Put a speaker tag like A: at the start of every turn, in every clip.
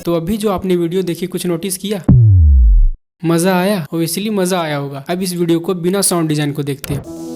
A: तो अभी जो आपने वीडियो देखी कुछ नोटिस किया? मजा आया? ओब्वियसली मजा आया होगा। अब इस वीडियो को बिना साउंड डिजाइन को देखते हैं।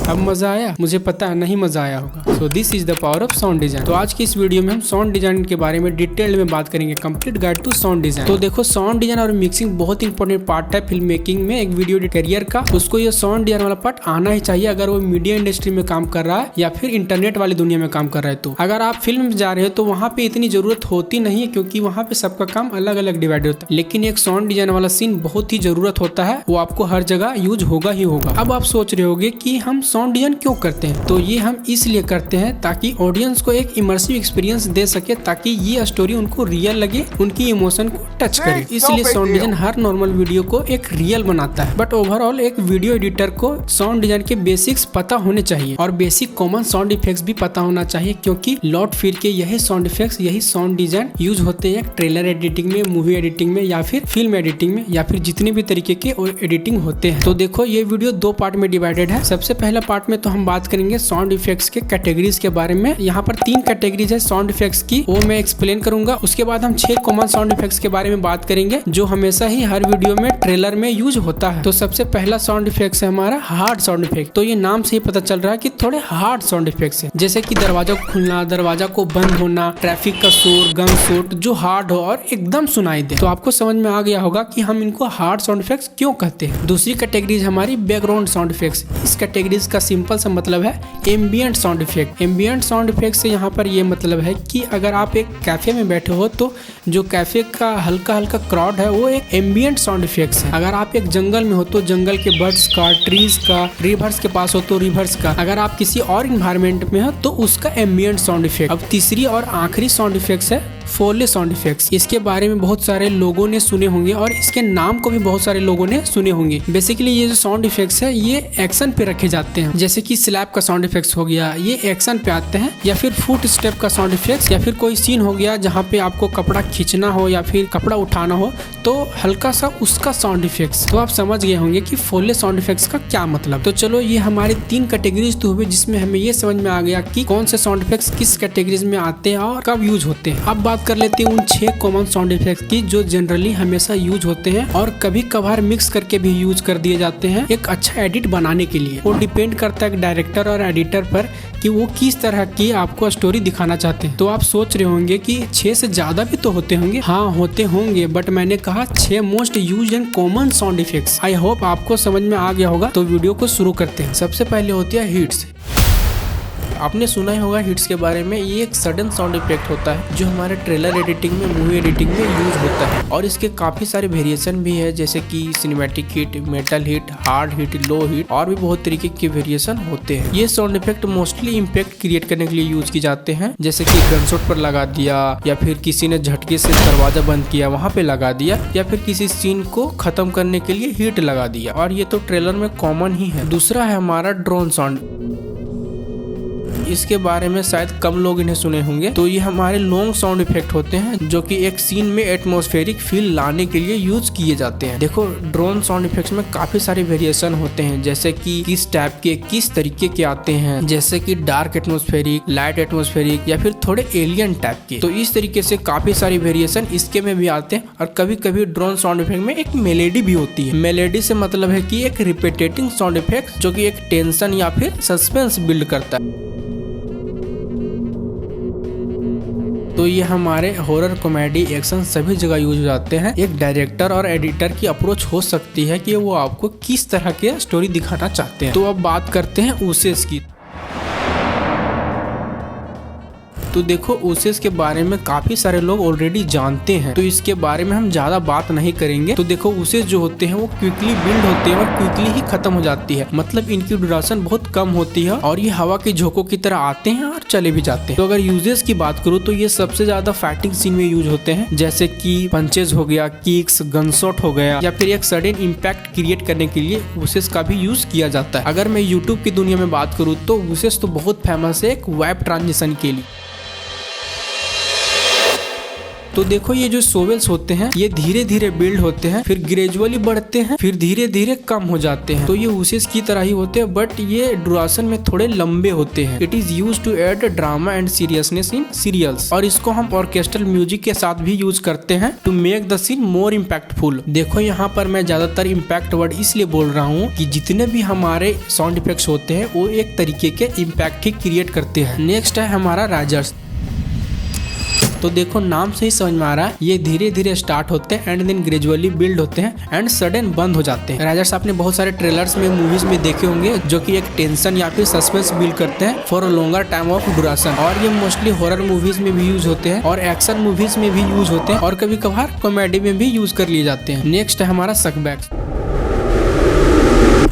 A: अब मजा आया? मुझे पता है नहीं मजा आया होगा। So this is the power of sound design. तो आज की इस वीडियो में हम साउंड डिजाइन के बारे में डिटेल में बात करेंगे, complete guide to sound design. तो देखो, साउंड डिजाइन और मिक्सिंग बहुत इंपॉर्टेंट पार्ट है फिल्म मेकिंग में, एक वीडियो करियर का। उसको ये साउंड डिजाइन वाला पार्ट आना ही चाहिए, अगर वो मीडिया इंडस्ट्री में काम कर रहा है या फिर इंटरनेट वाली दुनिया में काम कर रहा है। तो अगर आप फिल्म में जा रहे हो तो वहाँ पे इतनी जरूरत होती नहीं है, क्योंकि वहाँ पे सबका काम अलग अलग डिवाइड होता है। लेकिन एक साउंड डिजाइन वाला सीन बहुत ही जरूरत होता है, वो आपको हर जगह यूज होगा ही होगा। अब आप सोच रहे होगे कि हम साउंड डिजाइन क्यों करते हैं? तो ये हम इसलिए करते हैं ताकि ऑडियंस को एक इमर्सिव एक्सपीरियंस दे सके, ताकि ये स्टोरी उनको रियल लगे, उनकी इमोशन को टच करे। इसलिए साउंड डिजाइन हर नॉर्मल वीडियो को एक रियल बनाता है। बट ओवरऑल एक वीडियो एडिटर को साउंड डिजाइन के बेसिक्स पता होने चाहिए और बेसिक कॉमन साउंड इफेक्ट्स भी पता होना चाहिए, क्योंकि लॉट फिर के यही साउंड इफेक्ट्स, यही साउंड डिजाइन यूज होते हैं ट्रेलर एडिटिंग में, मूवी एडिटिंग में या फिर फिल्म एडिटिंग में, या फिर जितने भी तरीके के एडिटिंग होते हैं। तो देखो, ये वीडियो दो पार्ट में डिवाइडेड है। सबसे पहला पार्ट में तो हम बात करेंगे साउंड इफेक्ट्स के कैटेगरीज के बारे में। यहाँ पर 3 कैटेगरीज है साउंड इफेक्ट्स की, वो मैं एक्सप्लेन करूंगा। उसके बाद हम 6 कॉमन साउंड इफेक्ट्स के बारे में बात करेंगे, जो हमेशा ही हर वीडियो में ट्रेलर में यूज होता है। तो सबसे पहला साउंड इफेक्ट्स है हमारा हार्ड साउंड इफेक्ट। तो ये नाम से ही पता चल रहा है कि थोड़े हार्ड साउंड इफेक्ट्स है, जैसे कि दरवाजा को खुलना, दरवाजा को बंद होना, ट्रैफिक का शोर, गन शॉट, जो हार्ड हो और एकदम सुनाई दे। तो आपको समझ में आ गया होगा कि हम इनको हार्ड साउंड इफेक्ट्स क्यों कहते हैं। दूसरी कैटेगरी हमारी बैकग्राउंड साउंड इफेक्ट्स। इस कैटेगरीज का सिंपल सा मतलब है ambient sound effect. Ambient sound effect से यहाँ पर ये मतलब है कि अगर आप एक कैफे में बैठे हो तो जो कैफे का हल्का हल्का क्राउड है वो एक एम्बिएंट साउंड इफेक्ट्स है। अगर आप एक जंगल में हो तो जंगल के बर्ड्स का, ट्रीज का, रिवर्स के पास हो तो रिवर्स का, अगर आप किसी और इन्वायरमेंट में हो तो उसका एम्बिएंट साउंड इफेक्ट। अब तीसरी और आखिरी साउंड इफेक्ट्स है फोले साउंड इफेक्ट्स। इसके बारे में बहुत सारे लोगों ने सुने होंगे और इसके नाम को भी बहुत सारे लोगों ने सुने होंगे। बेसिकली ये जो साउंड इफेक्ट्स है ये एक्शन पे रखे जाते हैं, जैसे कि स्लैप का साउंड इफेक्ट्स हो गया, ये एक्शन पे आते हैं। या फिर फुट स्टेप का साउंड इफेक्ट्स, या फिर कोई सीन हो गया जहाँ पे आपको कपड़ा खींचना हो या फिर कपड़ा उठाना हो तो हल्का सा उसका साउंड इफेक्ट्स। तो आप समझ गए होंगे कि फोले साउंड इफेक्ट्स का क्या मतलब। तो चलो, ये हमारे 3 कैटेगरीज तो हुए, जिसमें हमें ये समझ में आ गया कि कौन से साउंड इफेक्ट्स किस कैटेगरीज में आते हैं और कब यूज होते हैं। अब बात कर लेते हैं उन 6 कॉमन साउंड इफेक्ट्स की जो जनरली हमेशा यूज होते हैं और कभी कभार मिक्स करके भी यूज कर दिए जाते हैं एक अच्छा एडिट बनाने के लिए। वो डिपेंड करता है डायरेक्टर और एडिटर पर कि वो किस तरह की आपको स्टोरी दिखाना चाहते हैं। तो आप सोच रहे होंगे कि 6 से ज्यादा भी तो होते होंगे। हाँ, होते होंगे, बट मैंने कहा 6 most used and common sound effects. I hope आपको समझ में आ गया होगा। तो वीडियो को शुरू करते हैं। सबसे पहले होती है हिट्स। आपने सुना ही होगा हिट्स के बारे में। ये एक सडन साउंड इफेक्ट होता है जो हमारे ट्रेलर एडिटिंग में, मूवी एडिटिंग में यूज होता है, और इसके काफी सारे वेरिएशन भी है, जैसे कि cinematic hit, metal hit, hard hit, low hit, और भी बहुत तरीके के वेरिएशन होते हैं। ये sound effect mostly impact create करने के लिए यूज की जाते हैं, जैसे कि गनशॉट पर लगा दिया, या फिर किसी ने झटके से दरवाजा बंद किया वहाँ पे लगा दिया, या फिर किसी सीन को खत्म करने के लिए हिट लगा दिया, और ये तो ट्रेलर में कॉमन ही है। दूसरा है हमारा ड्रोन साउंड। इसके बारे में शायद कम लोग इन्हें सुने होंगे। तो ये हमारे लॉन्ग साउंड इफेक्ट होते हैं जो कि एक सीन में एटमॉस्फेरिक फील लाने के लिए यूज किए जाते हैं। देखो, ड्रोन साउंड इफेक्ट्स में काफी सारे वेरिएशन होते हैं, जैसे कि किस टाइप के, किस तरीके के आते हैं, जैसे कि डार्क एटमॉस्फेरिक, लाइट एटमॉस्फेरिक, या फिर थोड़े एलियन टाइप के। तो इस तरीके से काफी सारे वेरिएशन इसके में भी आते हैं। और कभी कभी ड्रोन साउंड इफेक्ट में एक मेलेडी भी होती है। मेलेडी से मतलब है कि एक रिपीटेटिंग साउंड इफेक्ट जो कि एक टेंशन या फिर सस्पेंस बिल्ड करता है। तो ये हमारे हॉरर, कॉमेडी, एक्शन सभी जगह यूज हो जाते हैं। एक डायरेक्टर और एडिटर की अप्रोच हो सकती है कि वो आपको किस तरह के स्टोरी दिखाना चाहते हैं। तो अब बात करते हैं वूशेस की। तो देखो, वूशेस के बारे में काफी सारे लोग ऑलरेडी जानते हैं, तो इसके बारे में हम ज्यादा बात नहीं करेंगे। तो देखो, वूशेस जो होते हैं वो क्विकली बिल्ड होते हैं और क्विकली ही खत्म हो जाती है, मतलब इनकी ड्यूरेशन बहुत कम होती है और ये हवा के झोंकों की तरह आते हैं और चले भी जाते हैं। तो अगर यूजेस की बात करूँ तो ये सबसे ज्यादा फाइटिंग सीन में यूज होते हैं, जैसे कि पंचेज हो गया, किक्स, गनशॉट हो गया, या फिर एक सडन इम्पैक्ट क्रिएट करने के लिए वूशेस का भी यूज किया जाता है। अगर मैं यूट्यूब की दुनिया में बात करूँ तो वूशेस तो बहुत फेमस है एक वेब ट्रांजिशन के लिए। तो देखो ये जो सोवेल्स होते हैं ये धीरे धीरे बिल्ड होते हैं, फिर ग्रेजुअली बढ़ते हैं, फिर धीरे धीरे कम हो जाते हैं। तो ये वुशेस की तरह ही होते हैं, बट ये ड्यूरेशन में थोड़े लंबे होते हैं। It is use to add drama and seriousness in serials, और इसको हम ऑर्केस्ट्रल म्यूजिक के साथ भी यूज करते हैं to make the scene more impactful. देखो यहाँ पर मैं ज्यादातर इम्पैक्ट वर्ड इसलिए बोल रहा हूँ कि जितने भी हमारे साउंड इफेक्ट्स होते हैं वो एक तरीके के इम्पैक्ट ही क्रिएट करते हैं। नेक्स्ट है हमारा राइजर्स। तो देखो नाम से ही समझ में आ रहा है ये धीरे धीरे स्टार्ट होते हैं एंड देन ग्रेजुअली बिल्ड होते हैं एंड सडन बंद हो जाते हैं। राइजर्स आपने बहुत सारे ट्रेलर्स में, मूवीज में देखे होंगे जो कि एक टेंशन या फिर सस्पेंस बिल्ड करते हैं for a longer time of duration, और ये मोस्टली हॉरर मूवीज में भी यूज होते हैं और एक्शन मूवीज में भी यूज होते हैं और कभी कभार कॉमेडी में भी यूज कर लिए जाते हैं। नेक्स्ट है हमारा सकबैक्स।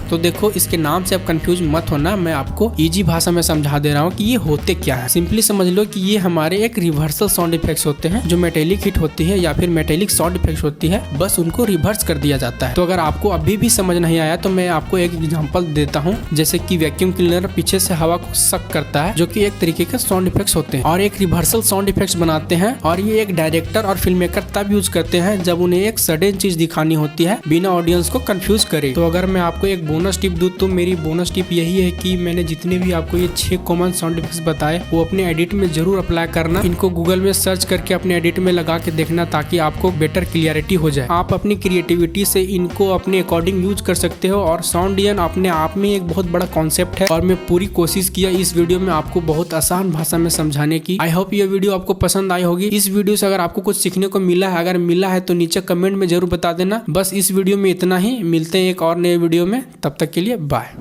A: तो देखो इसके नाम से आप कंफ्यूज मत होना, मैं आपको इजी भाषा में समझा दे रहा हूँ कि ये होते क्या है। सिंपली समझ लो कि ये हमारे एक रिवर्सल साउंड इफेक्ट्स होते हैं जो मेटेलिक हिट होती है या फिर मेटेलिक साउंड इफेक्ट्स होती है, बस उनको रिवर्स कर दिया जाता है। तो अगर आपको अभी भी समझ नहीं आया तो मैं आपको एक एग्जांपल देता हूँ, जैसे कि वैक्यूम क्लीनर पीछे से हवा को सक करता है, जो कि एक तरीके के साउंड इफेक्ट्स होते हैं और एक रिवर्सल साउंड इफेक्ट्स बनाते हैं। और ये एक डायरेक्टर और फिल्म मेकर तब यूज करते हैं जब उन्हें एक सडन चीज दिखानी होती है बिना ऑडियंस को कंफ्यूज करे। तो अगर मैं आपको एक बोनस टिप दूं तो मेरी बोनस टिप यही है कि मैंने जितने भी आपको ये 6 कॉमन साउंड इफेक्ट्स बताए वो अपने एडिट में जरूर अप्लाई करना। इनको गूगल में सर्च करके अपने एडिट में लगा के देखना ताकि आपको बेटर क्लियरिटी हो जाए। आप अपनी क्रिएटिविटी से इनको अपने अकॉर्डिंग यूज कर सकते हो और साउंड डिजाइन अपने आप में एक बहुत बड़ा कॉन्सेप्ट है और मैं पूरी कोशिश किया इस वीडियो में आपको बहुत आसान भाषा में समझाने की। आई होप ये वीडियो आपको पसंद आई होगी। इस वीडियो से अगर आपको कुछ सीखने को मिला है, अगर मिला है तो नीचे कमेंट में जरूर बता देना। बस इस वीडियो में इतना ही, मिलते हैं एक और नए वीडियो में, तब तक के लिए बाय।